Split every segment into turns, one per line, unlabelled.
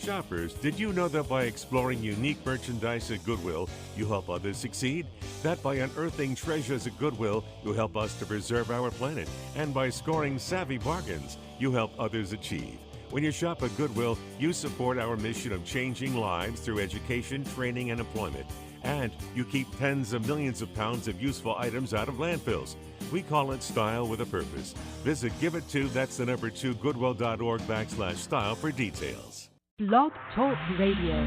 shoppers, did you know that by exploring unique merchandise at Goodwill, you help others succeed? That by unearthing treasures at Goodwill, you help us to preserve our planet. And by scoring savvy bargains, you help others achieve. When you shop at Goodwill, you support our mission of changing lives through education, training, and employment. And you keep tens of millions of pounds of useful items out of landfills. We call it style with a purpose. Visit that's the number 2, goodwill.org/style for details.
Blog Talk Radio.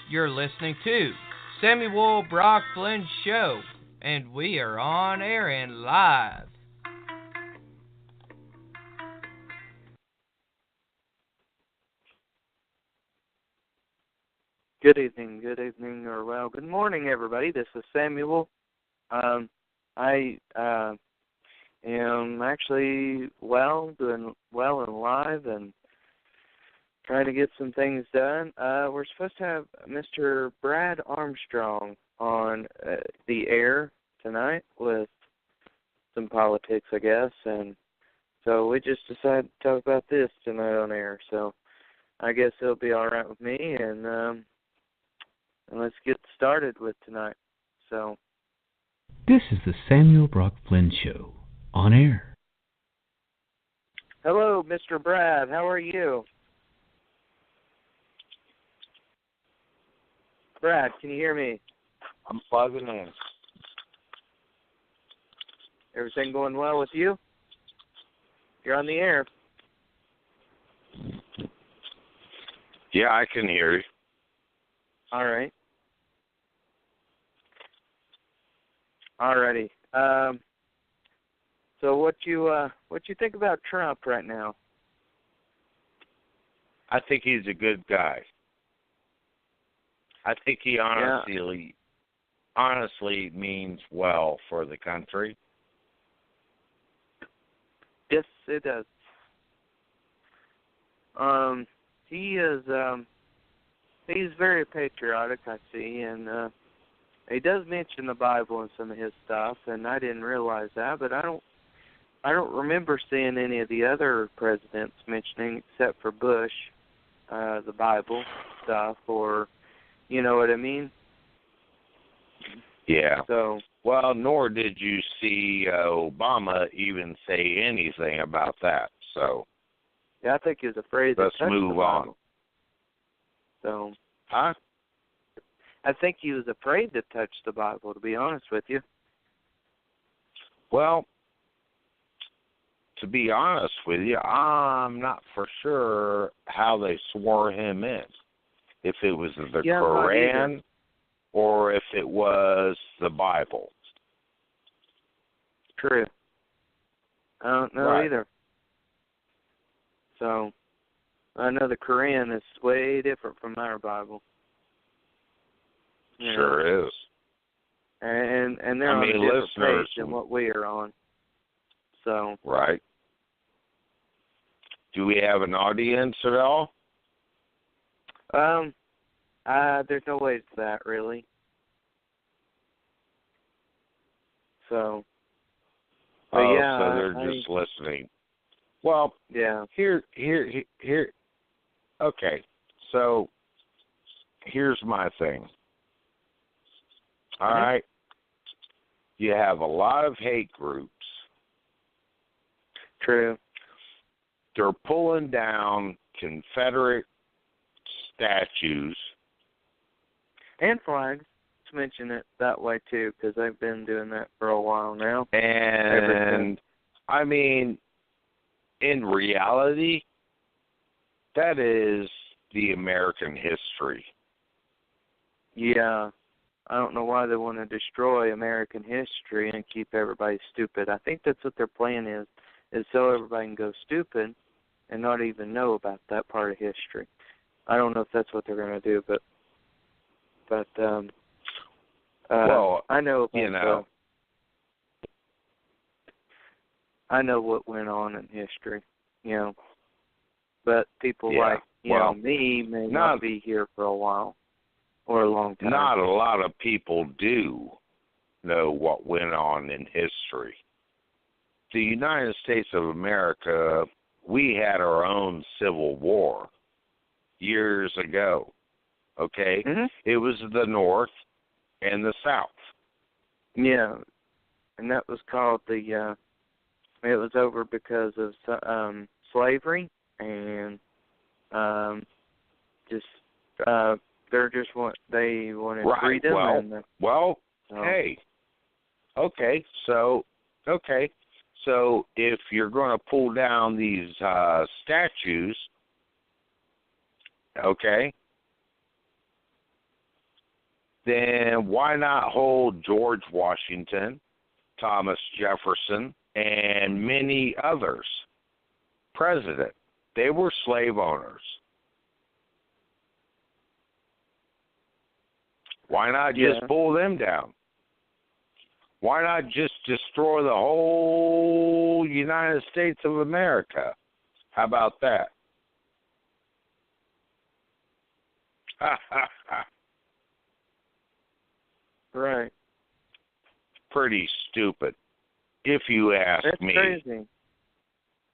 You're listening to Samuel Brock Flynn Show, and we are on air and live.
Good evening, or well, good morning, everybody. This is Samuel. I am actually doing well and live, and trying to get some things done. We're supposed to have Mr. Brad Armstrong on the air tonight with some politics, I guess, and so we just decided to talk about this tonight on air. So I guess it'll be all right with me, and let's get started with tonight. So,
this is the Samuel Brock Flynn Show, on air.
Hello, Mr. Brad. How are you? Brad, can you hear me?
I'm plugging in.
Everything going well with you? You're on the air.
Yeah, I can hear you.
All right. Alrighty. So what you think about Trump right now?
I think he's a good guy. I think he honestly means well for the country.
Yes, it does. He is he's very patriotic, I see, and he does mention the Bible in some of his stuff, and I didn't realize that, but I don't remember seeing any of the other presidents mentioning, except for Bush, the Bible stuff, or you know what I mean?
Yeah.
So,
well, nor did you see Obama even say anything about that. So,
yeah, I think he was afraid.
Let's move on.
So,
huh?
I think he was afraid to touch the Bible, to be honest with you.
Well, to be honest with you, I'm not for sure how they swore him in. If it was the Quran or if it was the Bible.
True. I don't know either. So, I know the Quran is way different from our Bible. You
sure
know?
Is.
And they're on a different page than what we are on. So.
Right. Do we have an audience at all?
There's no way to that, really. So. But yeah,
so they're just listening. Well,
yeah.
Here. Okay, so here's my thing. All right. You have a lot of hate groups.
True.
They're pulling down Confederate statues.
And flags. To mention it that way, too, because I've been doing that for a while now.
And, I mean, in reality, that is the American history.
Yeah. I don't know why they want to destroy American history and keep everybody stupid. I think that's what their plan is so everybody can go stupid and not even know about that part of history. I don't know if that's what they're going to do, but
well,
I know,
you know,
I know what went on in history, you know, but people like, you know, me may not be here for a while. or a long time.
Not a lot of people do know what went on in history. The United States of America, we had our own Civil War years ago, okay?
Mm-hmm.
It was the North and the South.
Yeah, and that was called it was over because of slavery and they wanted
right.
freedom.
Hey, okay, so if you're going to pull down these statues, okay, then why not hold George Washington, Thomas Jefferson, and many others president? They were slave owners. Why not just pull them down? Why not just destroy the whole United States of America? How about that?
Right.
Pretty stupid, if you ask me.
That's crazy.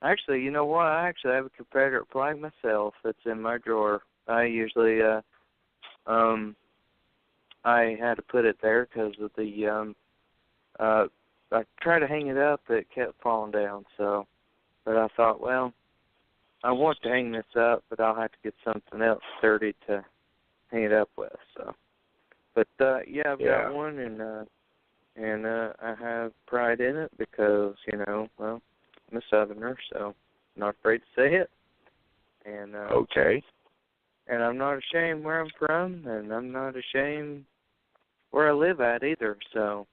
Actually, you know what? I actually have a Confederate flag myself. It's in my drawer. I usually, I had to put it there because of the, I tried to hang it up, but it kept falling down. So, but I thought, well, I want to hang this up, but I'll have to get something else sturdy to hang it up with. So, but I've got one, and I have pride in it because I'm a Southerner, so I'm not afraid to say it. And
okay.
And I'm not ashamed where I'm from, and I'm not ashamed where I live at either. So,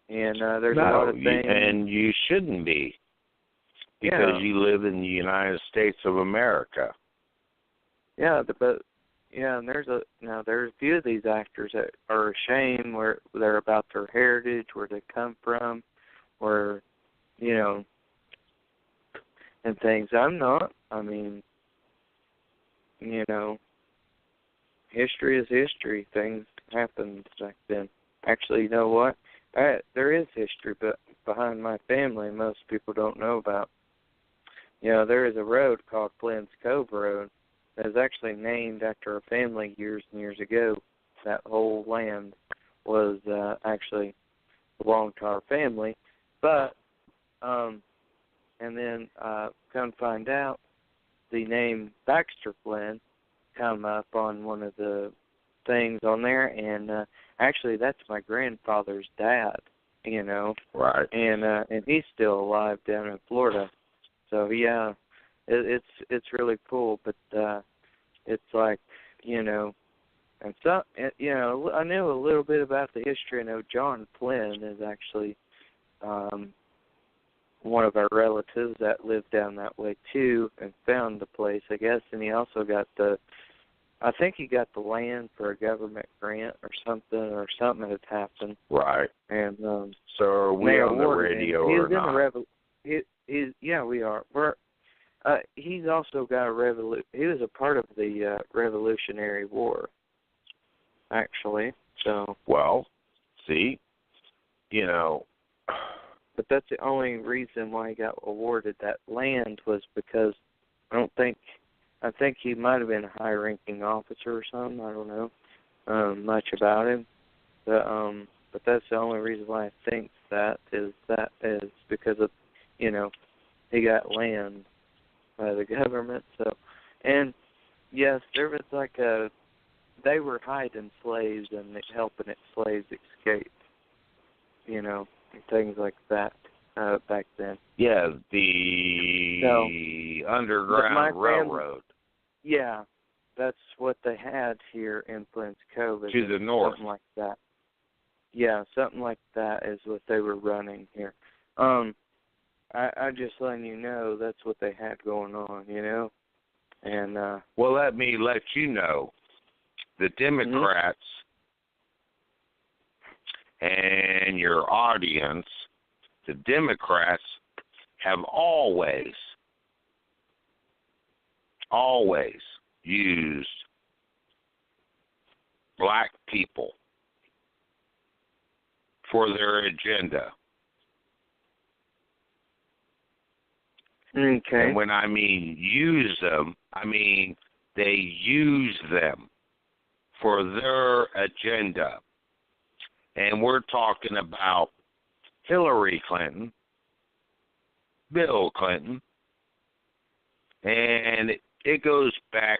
and there's a lot of things.
And you shouldn't be, because you live in the United States of America.
Yeah, and there's a few of these actors that are ashamed where they're about their heritage, where they come from, where and things. I'm not. I mean, history is history. Things happened back then. Actually, you know what? There is history, but behind my family, most people don't know about. There is a road called Flynn's Cove Road that is actually named after a family years and years ago. That whole land was actually belonged to our family, but and then come to find out, the name Baxter Flynn come up on one of the things on there, and actually that's my grandfather's dad,
Right.
And he's still alive down in Florida. So yeah, it's really cool, but it's like, and so I knew a little bit about the history. I know John Flynn is actually one of our relatives that lived down that way too, and found the place, I guess, and he also got I think he got the land for a government grant or something had happened.
Right.
And
so are we on the radio or not?
We are. He's also got he was a part of the Revolutionary War, actually. So.
Well, see,
But that's the only reason why he got awarded that land was because I think he might have been a high-ranking officer or something. I don't know much about him, but that's the only reason why I think that is because of he got land by the government. So, and yes, there was they were hiding slaves and helping slaves escape, and things like that back then.
Yeah, the Underground Railroad.
Yeah, that's what they had here in Flynn's Cove.
To the north.
Something like that. Yeah, something like that is what they were running here. I just letting you know that's what they had going on, And
well, let me let you know, the Democrats and your audience, the Democrats have always used black people for their agenda.
Okay.
And when I mean use them, I mean they use them for their agenda. And we're talking about Hillary Clinton, Bill Clinton, and it goes back.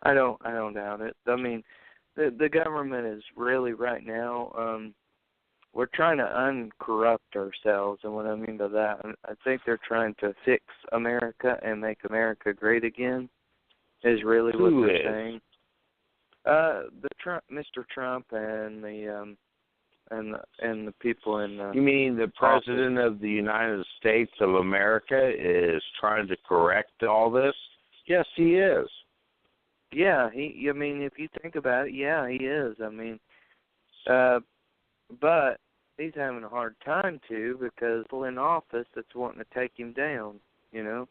I don't doubt it. I mean, the government is really right now. We're trying to uncorrupt ourselves, and what I mean by that, I think they're trying to fix America and make America great again. Is really what they're saying. Mr. Trump and the people in.
You mean the President of the United States of America is trying to correct all this? Yes, he is.
Yeah, I mean, if you think about it, yeah, he is. I mean, but he's having a hard time too because people in office that's wanting to take him down. You know.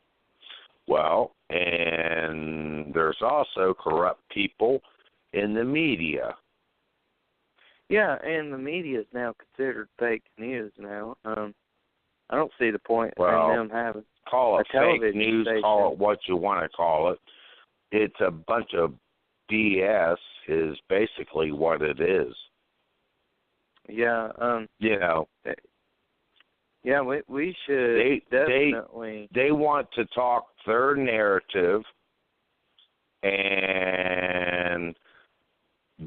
Well, and there's also corrupt people in the media.
Yeah, and the media is now considered fake news now. I don't see the point in them having
call it fake news,
station.
call it what you want to call it. It's a bunch of BS is basically what it is.
Yeah.
You know.
Yeah, we should definitely.
They want to talk their narrative and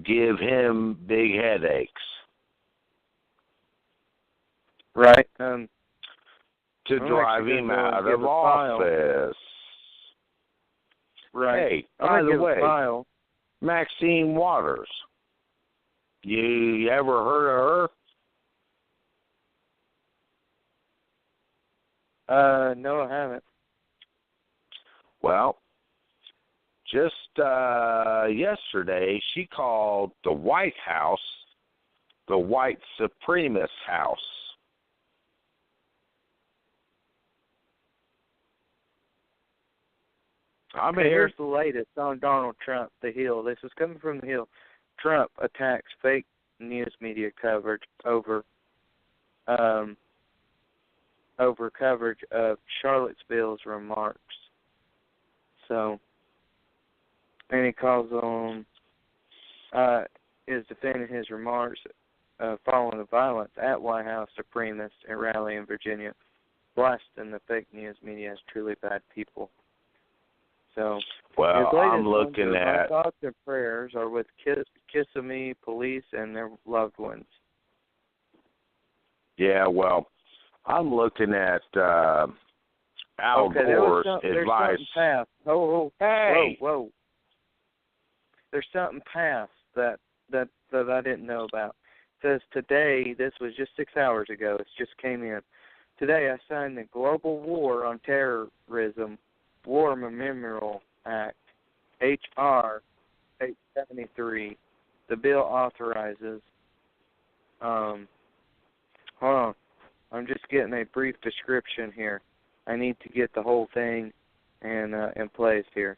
give him big headaches.
Right.
To drive him out of office.
Right.
Hey, by the way, Maxine Waters. You ever heard of her?
No, I haven't.
Well, just yesterday, she called the White House the white supremacist house.
Here's the latest on Donald Trump, The Hill. This is coming from The Hill. Trump attacks fake news media coverage over coverage of Charlottesville's remarks. So, and he calls on, is defending his remarks following the violence at White House supremacists and rally in Virginia, blasting the fake news media as truly bad people. So,
well, I'm looking at.
My thoughts and prayers are with Kissimmee police and their loved ones.
Yeah, well, I'm looking at Al Gore's advice.
Hey! Whoa. There's something passed that I didn't know about. It says today, this was just 6 hours ago, it just came in. Today I signed the Global War on Terrorism War Memorial Act, H.R. 873. The bill authorizes, hold on, I'm just getting a brief description here. I need to get the whole thing in place here.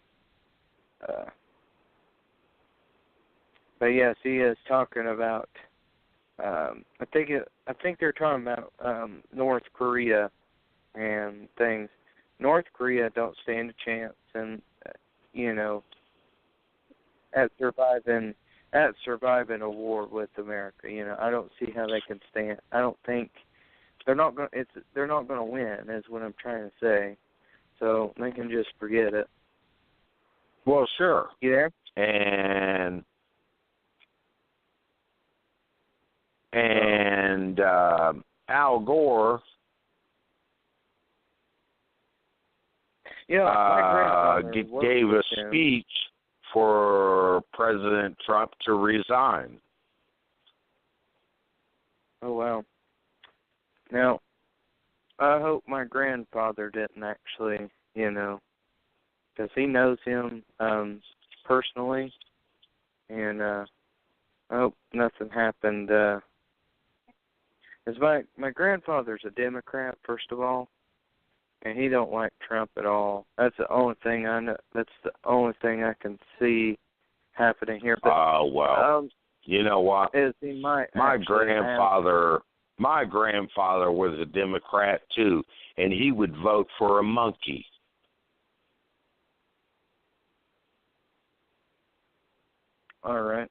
But yes, he is talking about, I think they're talking about North Korea and things. North Korea don't stand a chance, and at surviving a war with America. I don't see how they can stand. I don't think they're not going. They're not going to win, is what I'm trying to say. So they can just forget it.
Well, sure.
You there?
And Al Gore.
Yeah,
gave a speech for President Trump to resign.
Oh, wow. Now, I hope my grandfather didn't actually, because he knows him personally, and I hope nothing happened. As my grandfather's a Democrat, first of all, and he don't like Trump at all. That's the only thing I know. That's the only thing I can see happening here. But,
you know what?
Is he might
my grandfather was a Democrat too, and he would vote for a monkey.
All right.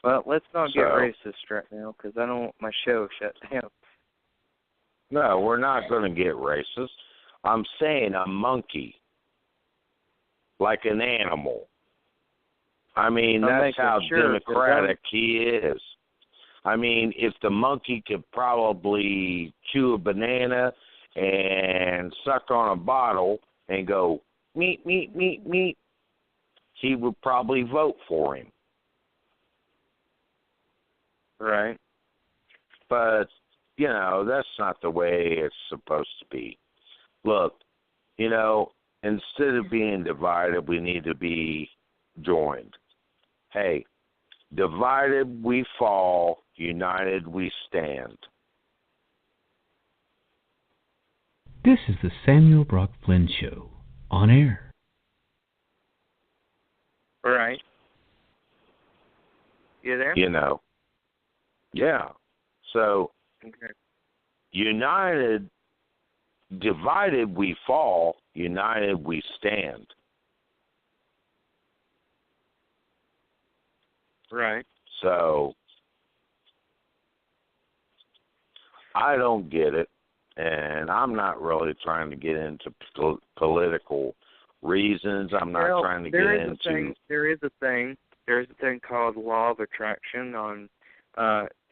Well, let's not get racist right now, because I don't want my show shut down.
No, we're not going to get racist. I'm saying a monkey, like an animal. I mean, that's how democratic he is. I mean, if the monkey could probably chew a banana and suck on a bottle and go, meat, meat, meat, meat, he would probably vote for him.
Right.
But, you know, that's not the way it's supposed to be. Look, you know, instead of being divided, we need to be joined. Hey, divided we fall, united we stand.
This is the Samuel Brock Flynn Show, on air.
Right. You there?
You know. Yeah. So, united, divided we fall, united we stand.
Right.
So, I don't get it, and I'm not really trying to get into political reasons. I'm not trying to get into...
There is a thing called law of attraction on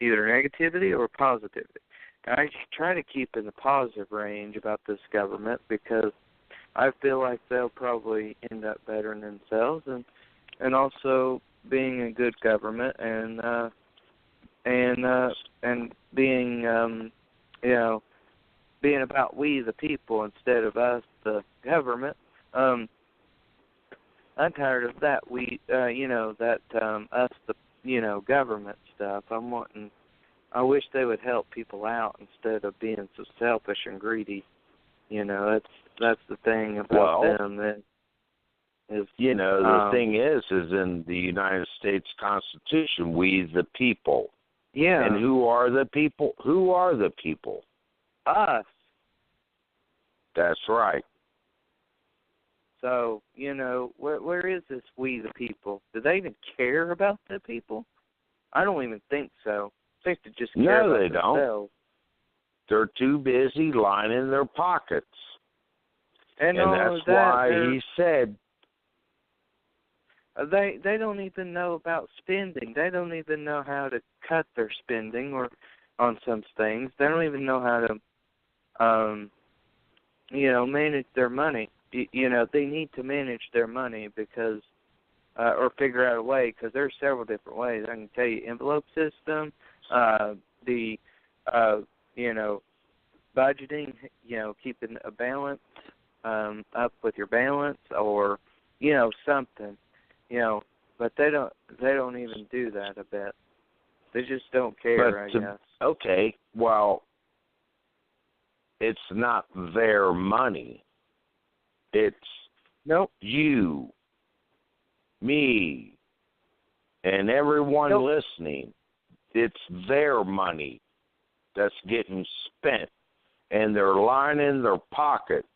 either negativity or positivity. I try to keep in the positive range about this government because I feel like they'll probably end up bettering themselves and also being a good government and being being about we the people instead of us the government. I'm tired of that us the government stuff. I wish they would help people out instead of being so selfish and greedy. You know, that's the thing about them that is,
you know, the thing is in the United States Constitution, we the people.
Yeah.
And who are the people? Who are the people?
Us.
That's right.
So, you know, where is this we the people? Do they even care about the people? I don't even think so. I think they just care about themselves. No, they don't. They're
too busy lining their pockets. And that's why he said...
They don't even know about spending. They don't even know how to cut their spending or on some things. They don't even know how to, manage their money. You know, they need to manage their money because, or figure out a way, because there's several different ways. I can tell you, envelope system, budgeting, keeping a balance up with your balance, or, something. But they don't even do that a bit. They just don't care, I guess.
Okay, well, it's not their money. It's you, me, and everyone listening. It's their money that's getting spent, and they're lining their pockets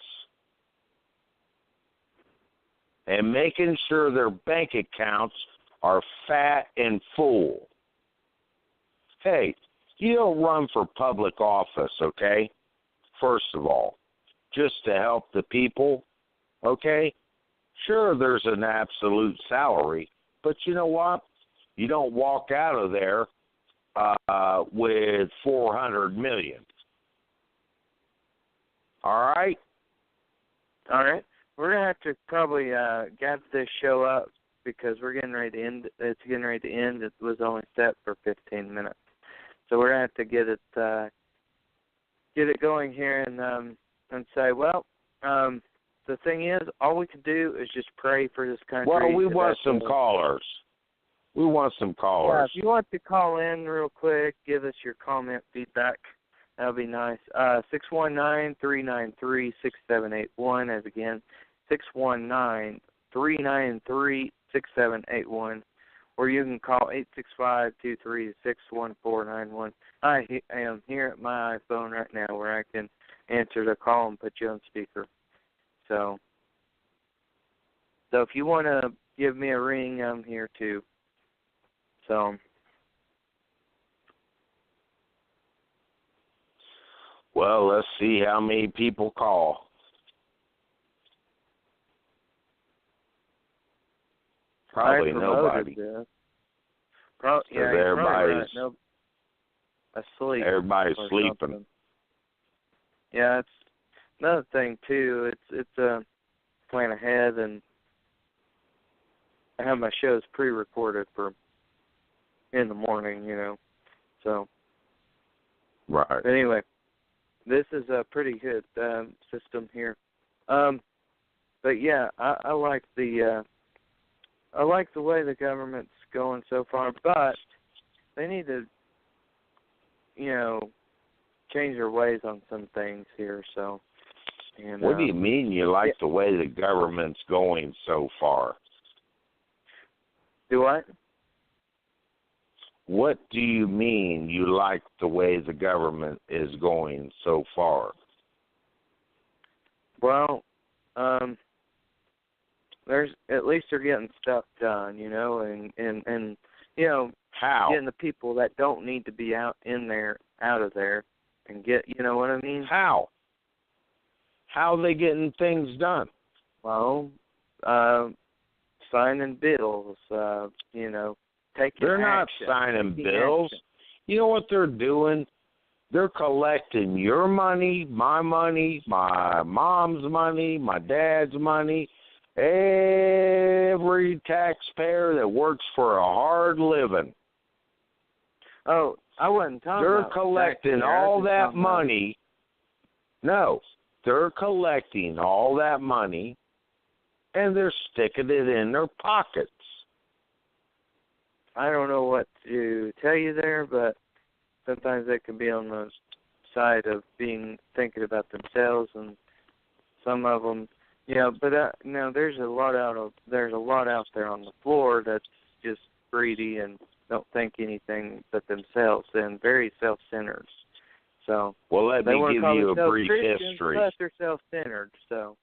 and making sure their bank accounts are fat and full. Hey, you don't run for public office, okay? First of all, just to help the people, okay? Sure, there's an absolute salary, but you know what? You don't walk out of there with $400 million. All right?
All right. We're going to have to probably gather this show up because we're getting ready to end. It's getting ready to end. It was only set for 15 minutes. So we're going to have to get it going here and say, well, the thing is, all we can do is just pray for this country.
Well, we want some callers.
Yeah, if you want to call in real quick, give us your comment, feedback, That would be nice. 619-393-6781. As again, 619-393-6781. Or you can call 865-236-1491. I am here at my iPhone right now where I can answer the call and put you on speaker. So if you want to give me a ring, I'm here too. So.
Well, let's see how many people call. Probably nobody.
Yeah,
everybody's
right. Asleep.
Everybody's sleeping.
Something. Yeah, it's another thing too. It's plan ahead, and I have my shows pre-recorded for in the morning, So.
Right.
But anyway, this is a pretty good system here. But yeah, I like the way the government's going so far, but they need to, change their ways on some things here. So,
what do you mean you like the way the government's going so far?
Do what?
What do you mean you like the way the government is going so far?
Well, there's at least they're getting stuff done, and
how?
Getting the people that don't need to be out of there, and get, what I mean?
How? How are they getting things done?
Well, signing bills,
They're not signing bills. You know what they're doing? They're collecting your money, my mom's money, my dad's money, every taxpayer that works for a hard living.
Oh, I wasn't talking about
They're collecting all that money. No, they're collecting all that money, and they're sticking it in their pockets.
I don't know what to tell you there, but sometimes they can be on the side of thinking about themselves, and some of them, But there's a lot out there on the floor that's just greedy and don't think anything but themselves and very self-centered. So,
well, let me give you a brief history.
Plus, they're self-centered. So,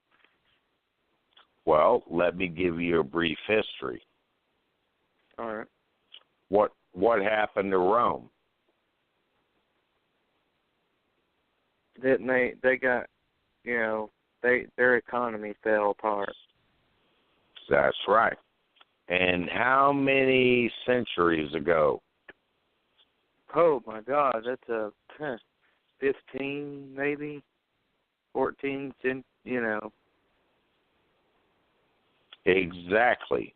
well, let me give you a brief history.
All right.
What happened to Rome?
Didn't they got, their economy fell apart.
That's right. And how many centuries ago?
Oh my God, that's 15, maybe 14.
Exactly,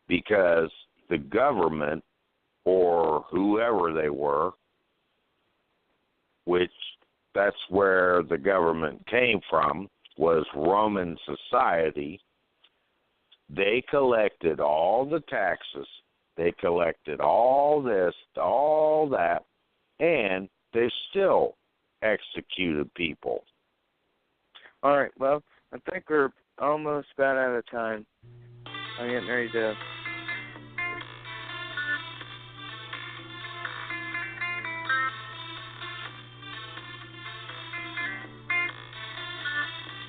because the government, or whoever they were, which that's where the government came from, was Roman society. They collected all the taxes, they collected all this, all that, and they still executed people.
All right, well, I think we're almost about out of time. I'm getting ready to...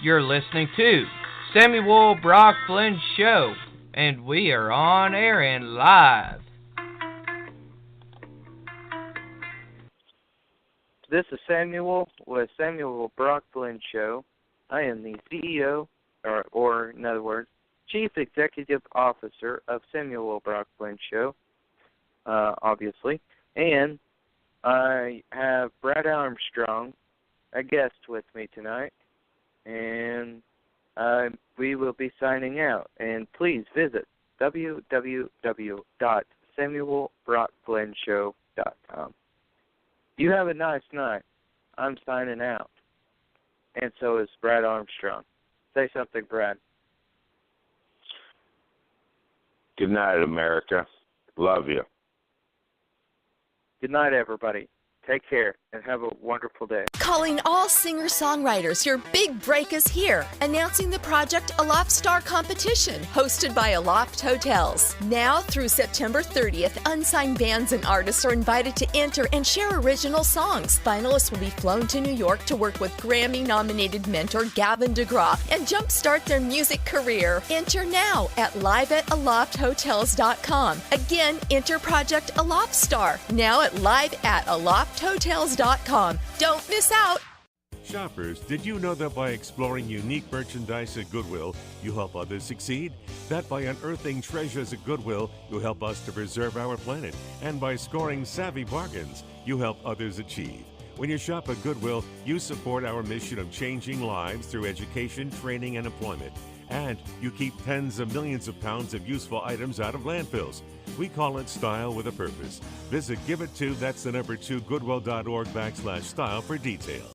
You're listening to Samuel Brock Flynn Show, and we are on air and live.
This is Samuel with Samuel Brock Flynn Show. I am the CEO, or in other words, Chief Executive Officer of Samuel Brock Flynn Show, obviously. And I have Brad Armstrong, a guest with me tonight. And we will be signing out. And please visit www.samuelbrockflynnshow.com. You have a nice night. I'm signing out. And so is Brad Armstrong. Say something, Brad.
Good night, America. Love you.
Good night, everybody. Take care. and have a wonderful day.
Calling all singer-songwriters, your big break is here. Announcing the Project Aloft Star competition, hosted by Aloft Hotels. Now through September 30th, unsigned bands and artists are invited to enter and share original songs. Finalists will be flown to New York to work with Grammy-nominated mentor Gavin DeGraw and jumpstart their music career. Enter now at live@alofthotels.com. Again, enter Project Aloft Star now at live@alofthotels.com. Don't miss out.
Shoppers, did you know that by exploring unique merchandise at Goodwill, you help others succeed? That by unearthing treasures at Goodwill, you help us to preserve our planet. And by scoring savvy bargains, you help others achieve. When you shop at Goodwill, you support our mission of changing lives through education, training, and employment. And you keep tens of millions of pounds of useful items out of landfills. We call it style with a purpose. Visit Give It To, that's the number 2, goodwill.org/style for details.